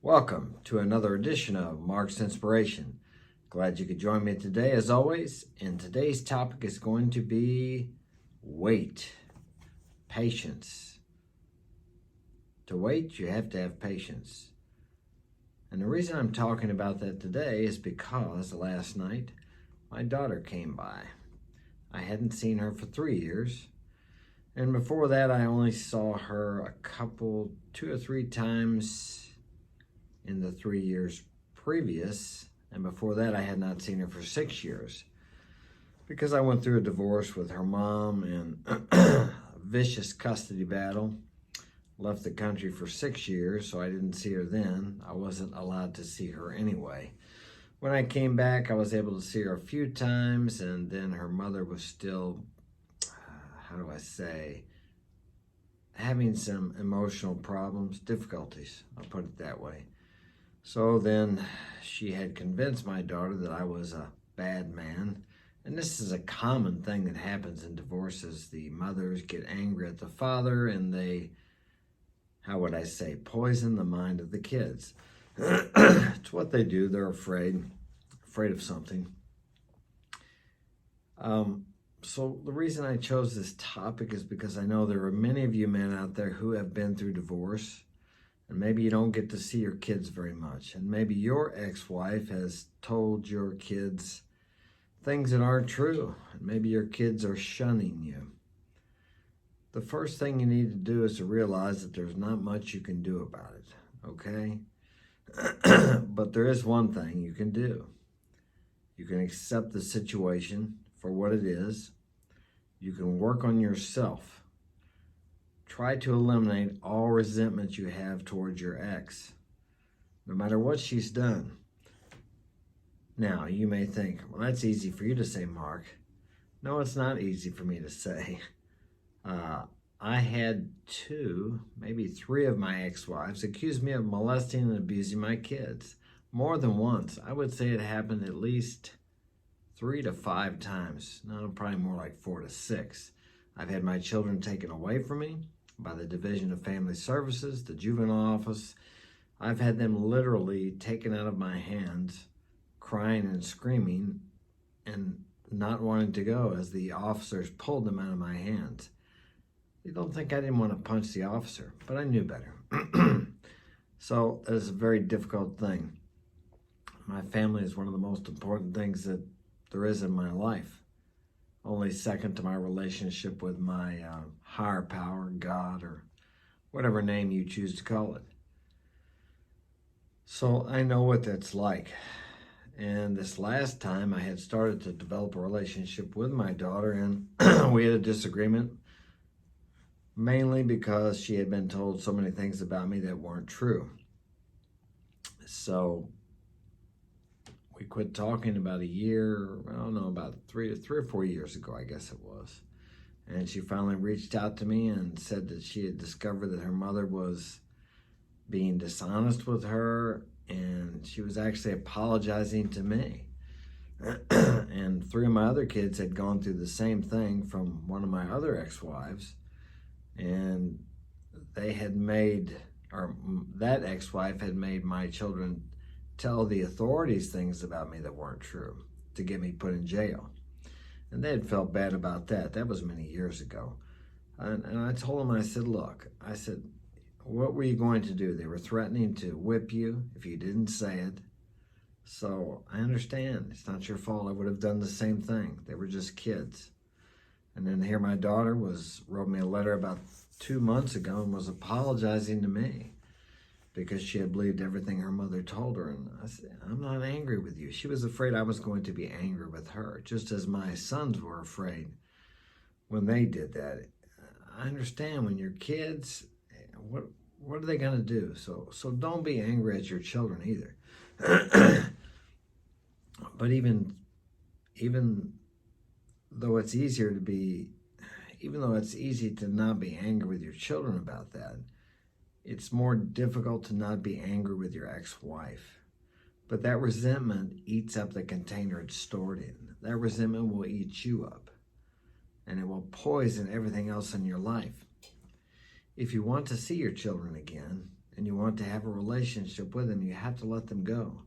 Welcome to another edition of Mark's Inspiration. Glad you could join me today as always. And today's topic is going to be wait, patience. To wait, you have to have patience. And the reason I'm talking about that today is because last night my daughter came by. I hadn't seen her for 3 years. And before that, I only saw her two or three times in the 3 years previous, and before that I had not seen her for 6 years because I went through a divorce with her mom and a vicious custody battle. Left the country for 6 years, so I didn't see her then. I wasn't allowed to see her anyway. When I came back, I was able to see her a few times, and then her mother was still, having some emotional problems, difficulties, I'll put it that way. So then she had convinced my daughter that I was a bad man. And this is a common thing that happens in divorces. The mothers get angry at the father and they, poison the mind of the kids. It's what they do. They're afraid of something. So the reason I chose this topic is because I know there are many of you men out there who have been through divorce. And maybe you don't get to see your kids very much. And maybe your ex-wife has told your kids things that aren't true. And maybe your kids are shunning you. The first thing you need to do is to realize that there's not much you can do about it, okay? But there is one thing you can do. You can accept the situation for what it is. You can work on yourself. Try to eliminate all resentment you have towards your ex, no matter what she's done. Now, you may think, well, that's easy for you to say, Mark. No, it's not easy for me to say. I had 2, maybe 3 of my ex-wives accuse me of molesting and abusing my kids. More than once. I would say it happened at least 3 to 5 times. No, probably more like 4 to 6. I've had my children taken away from me by the Division of Family Services, the juvenile office. I've had them literally taken out of my hands, crying and screaming and not wanting to go as the officers pulled them out of my hands. You don't think I didn't want to punch the officer, but I knew better. So it's a very difficult thing. My family is one of the most important things that there is in my life. Only second to my relationship with my higher power, God, or whatever name you choose to call it. So I know what that's like. And this last time I had started to develop a relationship with my daughter, and we had a disagreement, mainly because she had been told so many things about me that weren't true. So we quit talking about a year, I don't know, about three or 4 years ago, I guess it was. And she finally reached out to me and said that she had discovered that her mother was being dishonest with her, and she was actually apologizing to me. And 3 of my other kids had gone through the same thing from one of my other ex-wives, and that ex-wife had made my children tell the authorities things about me that weren't true to get me put in jail. And they had felt bad about that. That was many years ago. And I told them, I said, look, what were you going to do? They were threatening to whip you if you didn't say it. So I understand. It's not your fault. I would have done the same thing. They were just kids. And then here my daughter wrote me a letter about 2 months ago and was apologizing to me because she had believed everything her mother told her. And I said, I'm not angry with you. She was afraid I was going to be angry with her, just as my sons were afraid when they did that. I understand when you're kids, what are they going to do? So don't be angry at your children either. But even though it's easy to not be angry with your children about that, it's more difficult to not be angry with your ex-wife. But that resentment eats up the container it's stored in. That resentment will eat you up, and it will poison everything else in your life. If you want to see your children again, and you want to have a relationship with them, you have to let them go.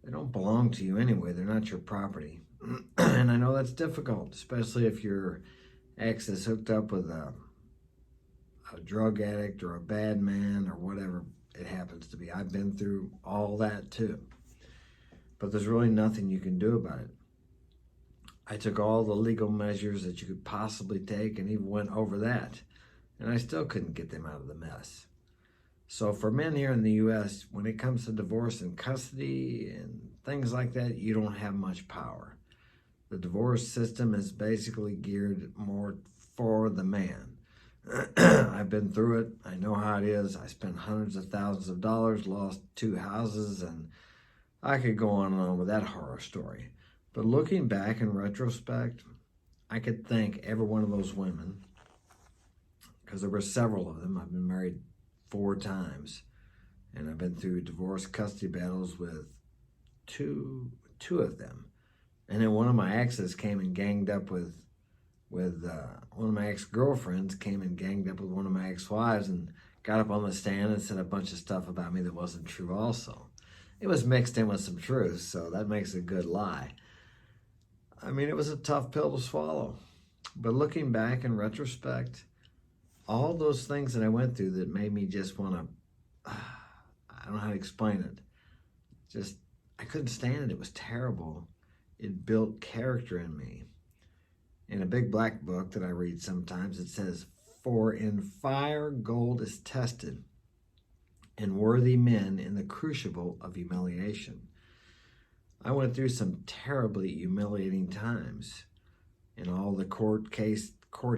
They don't belong to you anyway. They're not your property. And I know that's difficult, especially if your ex is hooked up with a drug addict or a bad man or whatever it happens to be. I've been through all that too. But there's really nothing you can do about it. I took all the legal measures that you could possibly take and even went over that. And I still couldn't get them out of the mess. So for men here in the U.S., when it comes to divorce and custody and things like that, you don't have much power. The divorce system is basically geared more for the man. I've been through it. I know how it is. I spent hundreds of thousands of dollars, lost 2 houses, and I could go on and on with that horror story. But looking back in retrospect, I could thank every one of those women, because there were several of them. I've been married 4 times, and I've been through divorce custody battles with two of them. And then one of my exes came and ganged up with one of my ex-girlfriends came and ganged up with one of my ex-wives and got up on the stand and said a bunch of stuff about me that wasn't true also. It was mixed in with some truth, so that makes a good lie. I mean, it was a tough pill to swallow. But looking back in retrospect, all those things that I went through that made me just want to, I don't know how to explain it. I couldn't stand it. It was terrible. It built character in me. In a big black book that I read sometimes, it says, "For in fire gold is tested, and worthy men in the crucible of humiliation." I went through some terribly humiliating times. In all the court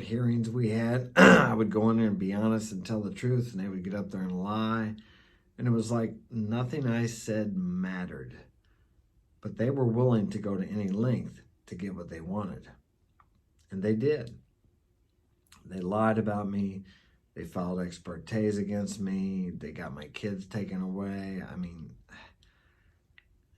hearings we had, I would go in there and be honest and tell the truth, and they would get up there and lie. And it was like nothing I said mattered. But they were willing to go to any length to get what they wanted. And they did. They lied about me. They filed ex partes against me. They got my kids taken away. I mean,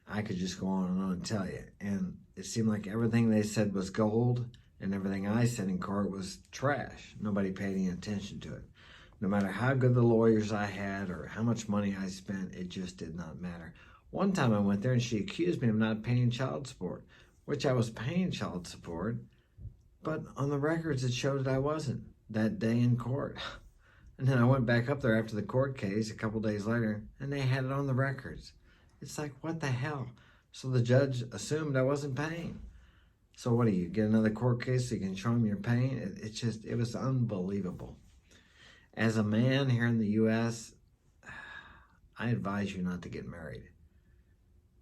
I could just go on and tell you. And it seemed like everything they said was gold, and everything I said in court was trash. Nobody paid any attention to it. No matter how good the lawyers I had or how much money I spent, it just did not matter. One time I went there and she accused me of not paying child support, which I was paying child support, but on the records it showed that I wasn't that day in court. And then I went back up there after the court case a couple days later, and they had it on the records. It's like, what the hell? So the judge assumed I wasn't paying. So what do you get another court case so you can show them you're paying? It was unbelievable. As a man here in the U.S., I advise you not to get married.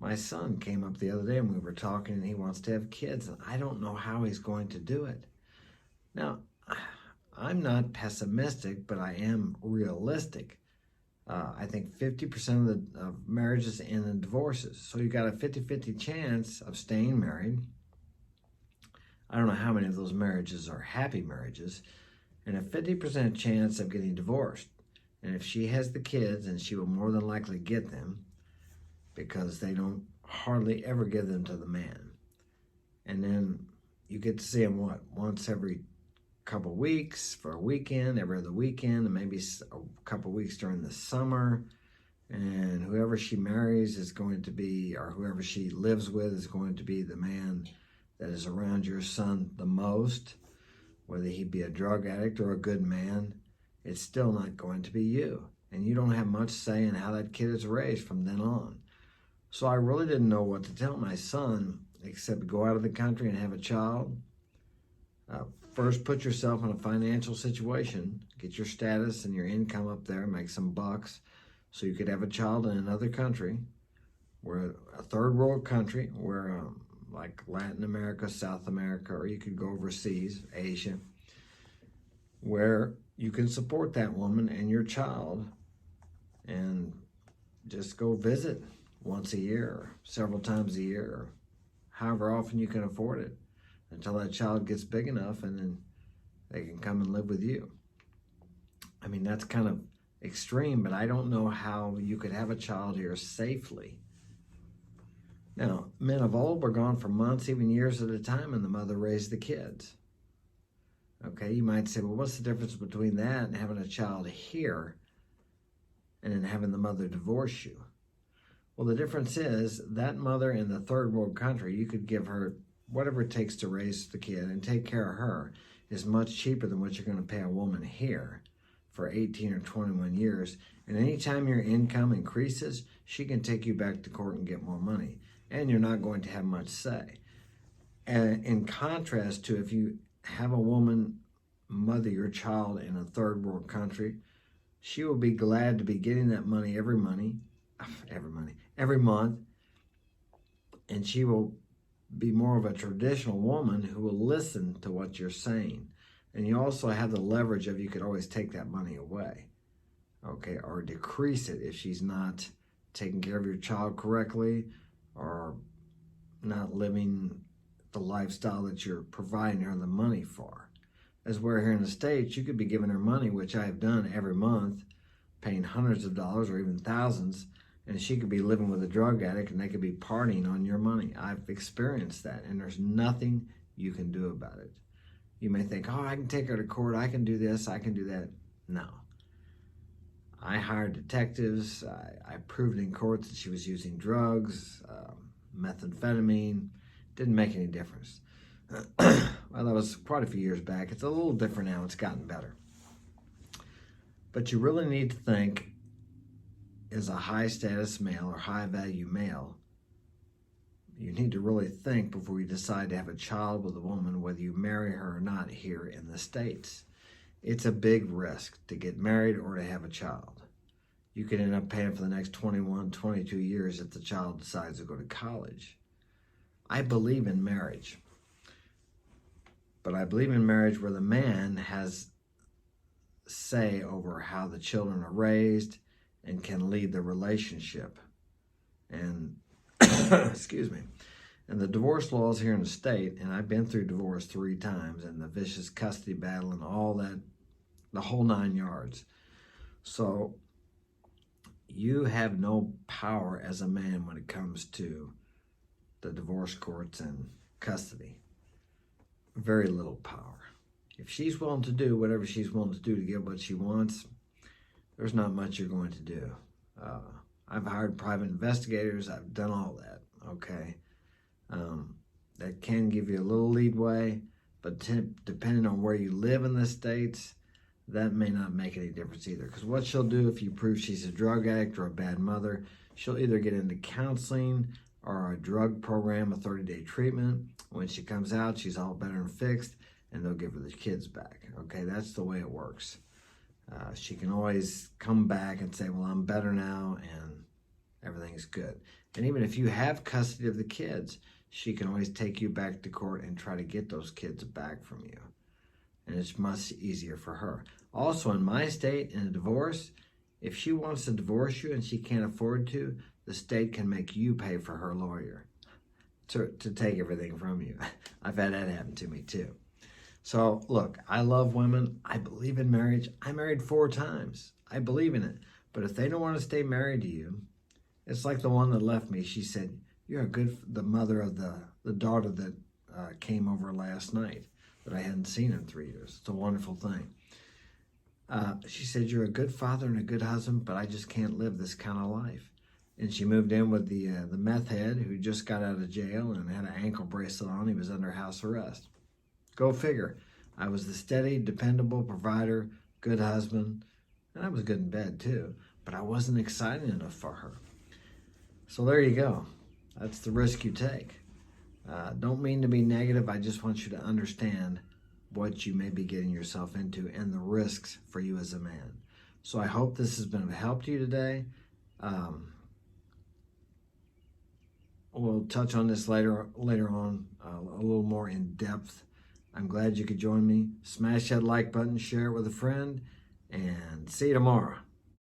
My son came up the other day and we were talking, and he wants to have kids, and I don't know how he's going to do it. Now, I'm not pessimistic, but I am realistic. I think 50% of marriages end in divorces. So you got a 50-50 chance of staying married. I don't know how many of those marriages are happy marriages, and a 50% chance of getting divorced. And if she has the kids, and she will more than likely get them, because they don't hardly ever give them to the man. And then you get to see them, once every couple weeks for a weekend, every other weekend, and maybe a couple weeks during the summer. And whoever she marries is going to be, or whoever she lives with is going to be the man that is around your son the most. Whether he be a drug addict or a good man, it's still not going to be you. And you don't have much say in how that kid is raised from then on. So I really didn't know what to tell my son, except go out of the country and have a child. First, put yourself in a financial situation. Get your status and your income up there, make some bucks, so you could have a child in another country, where a third world country, where like Latin America, South America, or you could go overseas, Asia, where you can support that woman and your child, and just go visit once a year or several times a year, or however often you can afford it, until that child gets big enough, and then they can come and live with you. I mean, that's kind of extreme, but I don't know how you could have a child here safely. Now, men of old were gone for months, even years at a time, and the mother raised the kids. Okay, you might say, well, what's the difference between that and having a child here? and then having the mother divorce you. Well, the difference is that mother in the third world country, you could give her whatever it takes to raise the kid and take care of her, is much cheaper than what you're going to pay a woman here for 18 or 21 years. And anytime your income increases, she can take you back to court and get more money. And you're not going to have much say. And in contrast to if you have a woman mother your child in a third world country, she will be glad to be getting that money every month, and she will be more of a traditional woman who will listen to what you're saying. And you also have the leverage of you could always take that money away, okay, or decrease it if she's not taking care of your child correctly or not living the lifestyle that you're providing her the money for. As we're here in the States, you could be giving her money, which I've done every month, paying hundreds of dollars or even thousands, and she could be living with a drug addict and they could be partying on your money. I've experienced that, and there's nothing you can do about it. You may think, oh, I can take her to court, I can do this, I can do that. No. I hired detectives, I proved in court that she was using drugs, methamphetamine. Didn't make any difference. Well, that was quite a few years back. It's a little different now, it's gotten better. But you really need to think, as a high status male or high value male, you need to really think before you decide to have a child with a woman, whether you marry her or not here in the States. It's a big risk to get married or to have a child. You could end up paying for the next 21, 22 years if the child decides to go to college. I believe in marriage, but I believe in marriage where the man has say over how the children are raised and can lead the relationship. And excuse me. And the divorce laws here in the state, and I've been through divorce 3 times and the vicious custody battle and all that, the whole 9 yards. So you have no power as a man when it comes to the divorce courts and custody. Very little power. If she's willing to do whatever she's willing to do to get what she wants, there's not much you're going to do. I've hired private investigators. I've done all that, okay? That can give you a little leadway, but depending on where you live in the States, that may not make any difference either. Because what she'll do if you prove she's a drug addict or a bad mother, she'll either get into counseling or a drug program, a 30-day treatment. When she comes out, she's all better and fixed, and they'll give her the kids back. Okay, that's the way it works. She can always come back and say, well, I'm better now, and everything's good. And even if you have custody of the kids, she can always take you back to court and try to get those kids back from you. And it's much easier for her. Also, in my state, in a divorce, if she wants to divorce you and she can't afford to, the state can make you pay for her lawyer to take everything from you. I've had that happen to me too. So look, I love women. I believe in marriage. I married 4 times. I believe in it. But if they don't want to stay married to you, it's like the one that left me. She said, you're the mother of the daughter that came over last night that I hadn't seen in 3 years. It's a wonderful thing. She said, you're a good father and a good husband, but I just can't live this kind of life. And she moved in with the meth head who just got out of jail and had an ankle bracelet on. He was under house arrest. Go figure. I was the steady, dependable provider, good husband, and I was good in bed too, but I wasn't exciting enough for her. So there you go. That's the risk you take. Don't mean to be negative. I just want you to understand what you may be getting yourself into and the risks for you as a man. So I hope this has been of help to you today. We'll touch on this later on a little more in depth. I'm glad you could join me. Smash that like button, share it with a friend, and see you tomorrow.